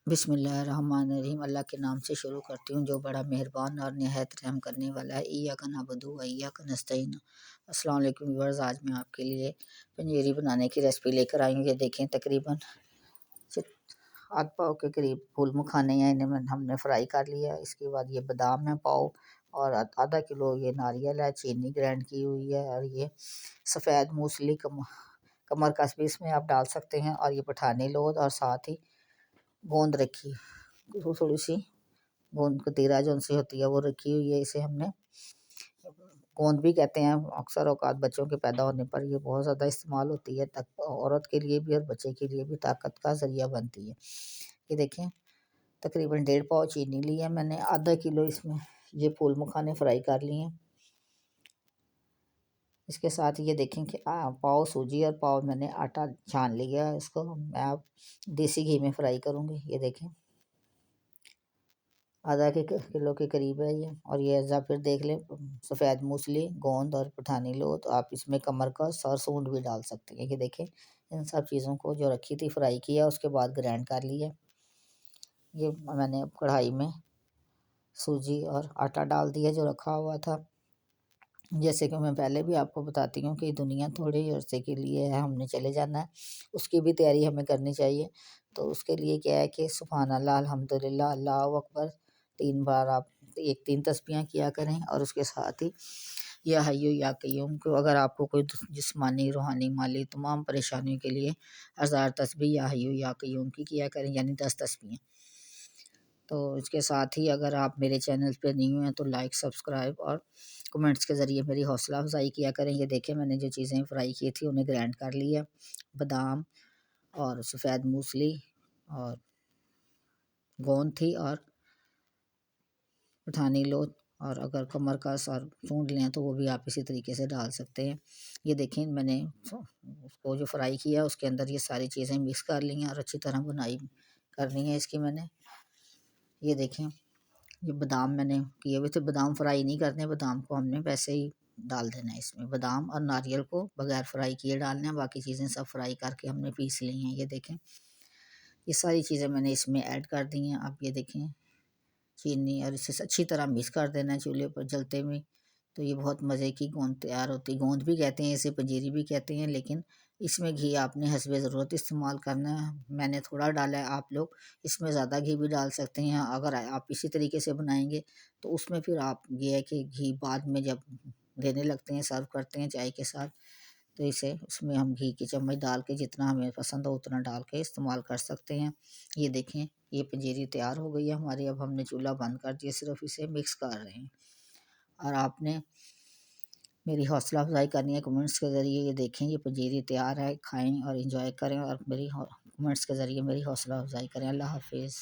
बिस्मिल्लाहिर्रहमानिर्रहीम। अल्लाह के नाम से शुरू करती हूँ जो बड़ा मेहरबान और नहायत रहम करने वाला है। इय्याका नअबुदु व इय्याका नस्तईन। अस्सलाम वालेकुम व्यूअर्स, आज मैं आपके लिए पंजीरी बनाने की रेसिपी लेकर आई हूँ। ये देखें, तकरीबन आध पाव के करीब फूल मखाने हैं, इन्हें हमने फ्राई कर लिया है। इसके बाद ये बादाम है पाव, और आधा किलो ये नारियल है, चीनी ग्राइंड की हुई है, और ये सफ़ेद मूसली कमर कस भी इसमें आप डाल सकते हैं, और ये पठानी लोद, और साथ ही गोंद रखी, थोड़ी सी गोंद कतीरा जो उनसे होती है वो रखी हुई है। इसे हमने गोंद भी कहते हैं। अक्सर औकात बच्चों के पैदा होने पर ये बहुत ज़्यादा इस्तेमाल होती है, औरत के लिए भी और बच्चे के लिए भी ताकत का ज़रिया बनती है। ये देखें, तकरीबन 1.5 पाव चीनी ली है मैंने, आधा किलो इसमें ये फूल मखाने फ्राई कर लिए हैं। इसके साथ ये देखें कि पाव सूजी और पाव मैंने आटा छान लिया है। इसको मैं अब देसी घी में फ्राई करूँगी। ये देखें, आधा किलो के करीब है ये। और ये ऐसा फिर देख लें, सफ़ेद मूसली, गोंद और पठानी लो, तो आप इसमें कमर कस और सूंड भी डाल सकते हैं। ये देखें, इन सब चीज़ों को जो रखी थी फ्राई किया, उसके बाद ग्राइंड कर लिया। ये मैंने कढ़ाई में सूजी और आटा डाल दिया जो रखा हुआ था। जैसे कि मैं पहले भी आपको बताती हूँ कि दुनिया थोड़े अरसे के लिए है, हमने चले जाना है, उसकी भी तैयारी हमें करनी चाहिए। तो उसके लिए क्या है कि सुभान अल्लाह, अल्हम्दुलिल्लाह, अल्लाहु अकबर 3 बार आप 3 तस्बीहां किया करें। और उसके साथ ही या हय्यु या कय्यूम को, अगर आपको कोई जिस्मानी, रूहानी, माली तमाम परेशानियों के लिए 1000 तस्बीह या हय्यु या कय्यूम की किया करें, यानी 10 तस्बीहें। तो इसके साथ ही अगर आप मेरे चैनल पे न्यू हैं तो लाइक, सब्सक्राइब और कमेंट्स के ज़रिए मेरी हौसला अफजाई किया करें। ये देखें, मैंने जो चीज़ें फ्राई की थी उन्हें ग्राइंड कर लिया। बादाम और सफ़ेद मूसली और गोंद थी और पठानी लो, और अगर कमर कस और सूंड लें तो वो भी आप इसी तरीके से डाल सकते हैं। ये देखें, मैंने उसको जो फ्राई किया उसके अंदर ये सारी चीज़ें मिक्स कर ली हैं और अच्छी तरह बुनाई करनी है इसकी मैंने। ये देखें, ये बादाम मैंने किए हुए थे, बादाम फ्राई नहीं करने, बादाम को हमने वैसे ही डाल देना है इसमें। बादाम और नारियल को बगैर फ्राई किए डालना है, बाकी चीज़ें सब फ्राई करके हमने पीस ली हैं। ये देखें, ये सारी चीज़ें मैंने इसमें ऐड कर दी हैं। आप ये देखें, चीनी, और इसे अच्छी तरह मिक्स कर देना है चूल्हे पर जलते में। तो ये बहुत मज़े की गोंद तैयार होती है। गोंद भी कहते हैं इसे, पंजीरी भी कहते हैं, लेकिन इसमें घी आपने हस्बे ज़रूरत इस्तेमाल करना है। मैंने थोड़ा डाला है, आप लोग इसमें ज़्यादा घी भी डाल सकते हैं। अगर आप इसी तरीके से बनाएंगे तो उसमें फिर आप ये है कि घी बाद में जब देने लगते हैं, सर्व करते हैं चाय के साथ, तो इसे उसमें हम घी की चम्मच डाल के जितना हमें पसंद हो उतना डाल के इस्तेमाल कर सकते हैं। ये देखें, ये पंजीरी तैयार हो गई है हमारी। अब हमने चूल्हा बंद कर दिया, सिर्फ इसे मिक्स कर रहे हैं। और आपने मेरी हौसला अफजाई करनी है कमेंट्स के ज़रिए। ये देखें, ये पंजीरी तैयार है, खाएं और इंजॉय करें, और मेरी कमेंट्स के ज़रिए मेरी हौसला अफजाई करें। अल्लाह हाफिज़।